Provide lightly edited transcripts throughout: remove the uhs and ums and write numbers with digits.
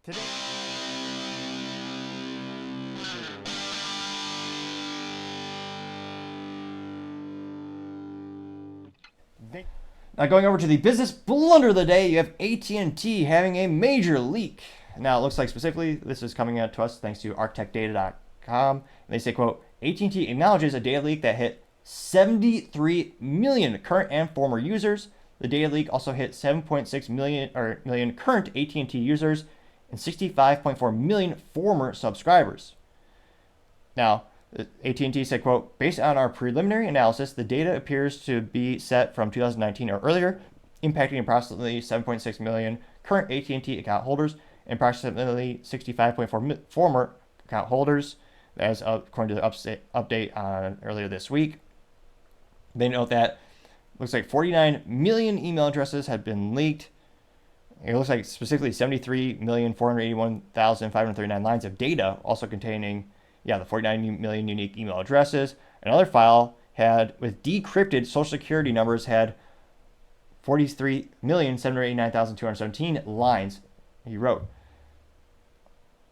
Today. Now going over to the business blunder of the day, you have AT&T having a major leak. Now it looks like specifically this is coming out to us thanks to architectdata.com. And they say, quote, AT&T acknowledges a data leak that hit 73 million current and former users. The data leak also hit 7.6 million current AT&T users and 65.4 million former subscribers. Now, AT&T said, quote, based on our preliminary analysis, the data appears to be set from 2019 or earlier, impacting approximately 7.6 million current AT&T account holders and approximately 65.4 former account holders, as according to the update earlier this week. They note that looks like 49 million email addresses had been leaked. It looks like specifically 73,481,539 lines of data, also containing the 49 million unique email addresses. Another file had, with decrypted social security numbers, had 43,789,217 lines. He wrote.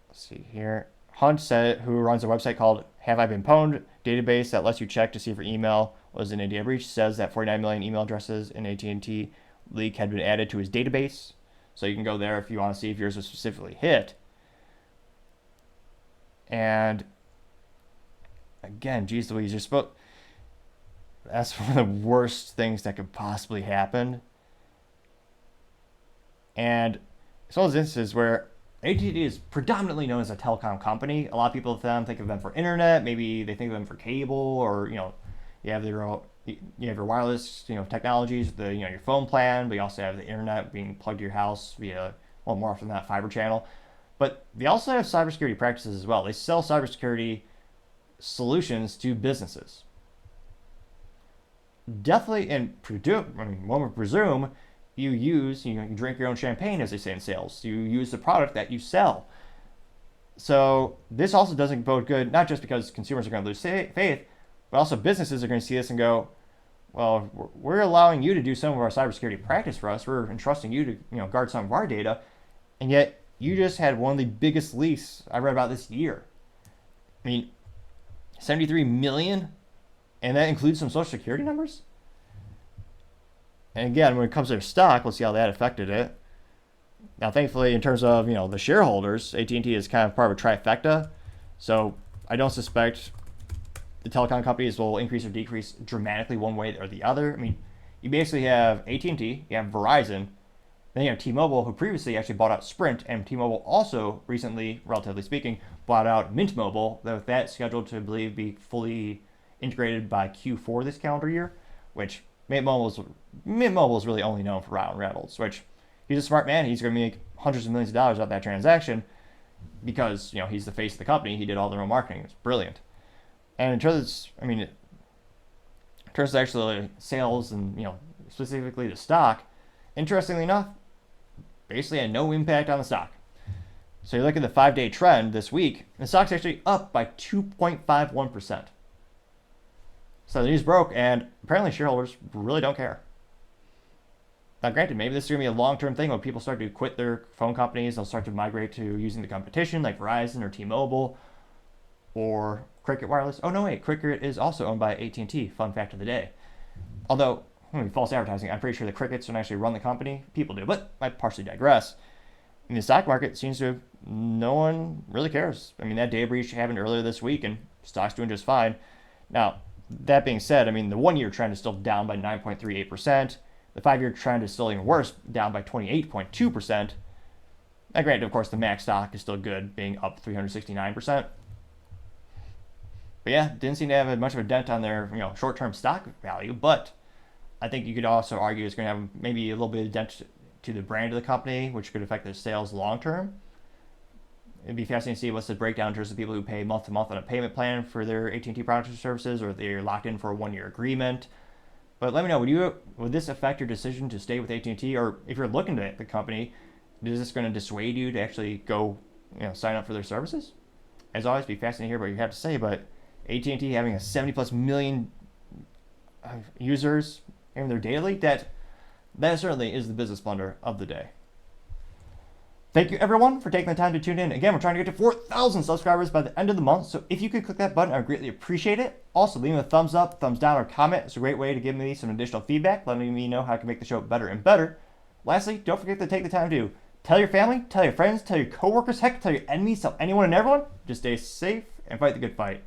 Let's see here. Hunt said, who runs a website called Have I Been Pwned, database that lets you check to see if your email was in a data breach, says that 49 million email addresses in AT&T leak had been added to his database. So you can go there if you want to see if yours was specifically hit. And again, geez Louise, that's one of the worst things that could possibly happen. And it's one of those instances where AT&T is predominantly known as a telecom company. A lot of people think of them for internet. Maybe they think of them for cable, or you have your wireless technologies, your phone plan. But you also have the internet being plugged to your house via, well, more often than that, fiber channel. But they also have cybersecurity practices as well. They sell cybersecurity solutions to businesses. Definitely, and one would presume you drink your own champagne, as they say in sales. You use the product that you sell. So this also doesn't bode good, not just because consumers are going to lose faith, but also businesses are going to see this and go, well, we're allowing you to do some of our cybersecurity practice for us. We're entrusting you to guard some of our data, and yet you just had one of the biggest leaks I read about this year. I mean, 73 million, and that includes some social security numbers. And again, when it comes to their stock, let's see how that affected it. Now, thankfully, in terms of the shareholders, AT&T is kind of part of a trifecta, so I don't suspect the telecom companies will increase or decrease dramatically one way or the other. I mean, you basically have AT&T, you have Verizon, then you have T-Mobile, who previously actually bought out Sprint, and T-Mobile also recently, relatively speaking, bought out Mint Mobile, with that scheduled to, I believe, be fully integrated by Q4 this calendar year, which Mint Mobile is really only known for Ryan Reynolds, which he's a smart man. He's going to make hundreds of millions of dollars out of that transaction because, he's the face of the company. He did all their own marketing. It's brilliant. And in terms of actually sales and, specifically the stock, interestingly enough, basically had no impact on the stock. So you look at the 5-day trend this week, the stock's actually up by 2.51%. So the news broke, and apparently shareholders really don't care. Now, granted, maybe this is going to be a long-term thing when people start to quit their phone companies. They'll start to migrate to using the competition like Verizon or T-Mobile or Cricket Wireless. Oh, no, wait. Cricket is also owned by AT&T. Fun fact of the day. Although, false advertising. I'm pretty sure the Crickets don't actually run the company. People do, but I partially digress. In the stock market, seems to no one really cares. I mean, that data breach happened earlier this week, and stock's doing just fine. Now, that being said, I mean, the one-year trend is still down by 9.38%. The 5-year trend is still even worse, down by 28.2%. Now, granted, of course, the max stock is still good, being up 369%. But yeah, didn't seem to have much of a dent on their short-term stock value. But I think you could also argue it's going to have maybe a little bit of dent to the brand of the company, which could affect their sales long-term. It'd be fascinating to see what's the breakdown in terms of people who pay month to month on a payment plan for their AT&T products or services, or they're locked in for a 1-year agreement. But let me know, would this affect your decision to stay with AT&T, or if you're looking at the company, is this going to dissuade you to actually go, sign up for their services? As always, be fascinating to hear what you have to say. But AT&T having a 70+ million users in their data leak, that certainly is the business blunder of the day. Thank you everyone for taking the time to tune in. Again, we're trying to get to 4,000 subscribers by the end of the month, so if you could click that button, I would greatly appreciate it. Also, leave me a thumbs up, thumbs down, or comment. It's a great way to give me some additional feedback, letting me know how I can make the show better and better. Lastly, don't forget to take the time to tell your family, tell your friends, tell your coworkers, heck, tell your enemies, tell anyone and everyone. Just stay safe and fight the good fight.